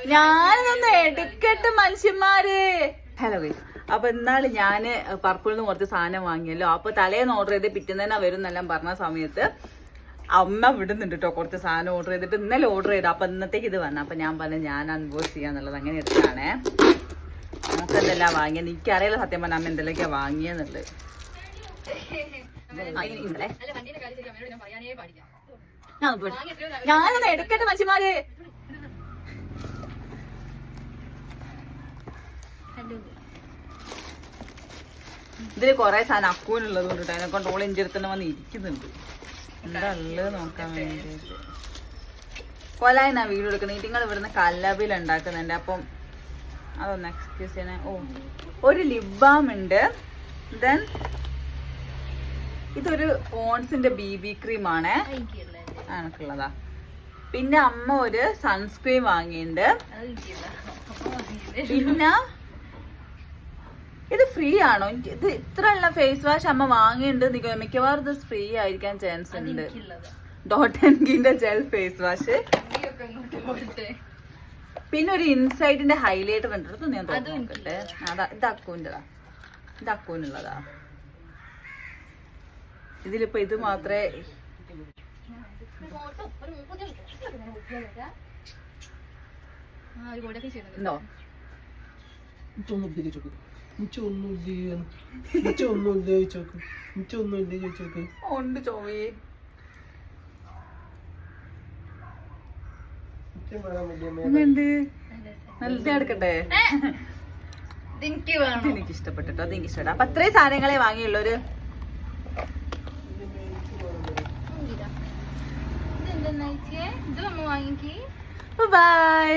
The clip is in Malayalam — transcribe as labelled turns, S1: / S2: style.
S1: ഞാനൊന്ന് എടുക്കട്ടെ മനുഷ്യന്മാര്. ഹലോ ഗൈസ്, അപ്പൊ ഇന്നാള് ഞാന് പർപ്പിളിൽ നിന്ന് കുറച്ച് സാധനം വാങ്ങിയല്ലോ. അപ്പൊ തലേന്ന് ഓർഡർ ചെയ്ത് പിറ്റേന്ന് തന്നെ വരും എന്നെല്ലാം പറഞ്ഞ സമയത്ത് അമ്മ വിടുന്നുണ്ട് കേട്ടോ കുറച്ച് സാധനം ഓർഡർ ചെയ്തിട്ട്. ഇന്നലെ ഓർഡർ ചെയ്തു, അപ്പൊ ഇന്നത്തേക്ക് ഇത് വന്നു. അപ്പൊ ഞാൻ പറഞ്ഞു ഞാൻ അൺബോക്സ് ചെയ്യാന്നുള്ളത്. അങ്ങനെ എടുത്താണേ. നമുക്ക് എന്തെല്ലാം വാങ്ങിയത് എനിക്കറിയില്ല സത്യം പറഞ്ഞ അമ്മ എന്തെല്ലാ വാങ്ങിയെന്നുള്ളത്. ഞാനൊന്ന് എടുക്കട്ടെ മനുഷ്യന്മാര്. ഇതില് കൊറേ സാധനം അക്കൂനുള്ളത് കൊണ്ടിട്ട് അതിനെ കൊണ്ട് ഓൾ എൻ്റെ അടുത്ത് തന്നെ വന്ന് ഇരിക്കുന്നുണ്ട്. എന്താ ഉള്ളത് നോക്കാൻ വേണ്ടിട്ട്. കൊലായി ഞാൻ വീഡിയോ എടുക്കുന്നത്. നിങ്ങൾ ഇവിടുന്ന് കല്ലബിൽ ഉണ്ടാക്കുന്നുണ്ട്. അപ്പം അതൊന്ന് എക്സ്ക്യൂസ് ചെയ്യണേ. ഓ, ഒരു ലിപ് ബാം ഉണ്ട്. ദെൻ ഇതൊരു പോൺസിന്റെ BB ക്രീമാണ്. എനിക്കുള്ളതാ. പിന്നെ അമ്മ ഒരു സൺസ്ക്രീൻ വാങ്ങിയിട്ടുണ്ട്. പിന്നെ ഇത് ഫ്രീ ആണോ? ഇത് ഇത്ര ഉള്ള ഫേസ് വാഷ് അമ്മ വാങ്ങിയിട്ടുണ്ട്. മിക്കവാറും ഇത് ഫ്രീ ആയിരിക്കാൻ ചാൻസ് ഉണ്ട്. ഡോട്ടൻകിന്റെ ജെൽ ഫേസ് വാഷ്. പിന്നെ ഒരു ഇൻസൈറ്റിന്റെ ഹൈലൈറ്റർ ഉണ്ട്. ഞാൻ നോക്കട്ടെ. ഇത് അക്കൂൻ്റെതാ. ഇത് അക്കൂനുള്ളതാ. ഇതിലിപ്പോ ഇത് മാത്രമേ ഉണ്ടോ? ഉണ്ട് ചോവി. നല്ല എടുക്കട്ടെ. എനിക്ക് ഇഷ്ടപ്പെട്ടിട്ടോ. അത് എനിക്ക് ഇഷ്ടപ്പെട്ടു. അപ്പൊ അത്രയും സാധനങ്ങളെ വാങ്ങിയുള്ളൊരു. ബൈ.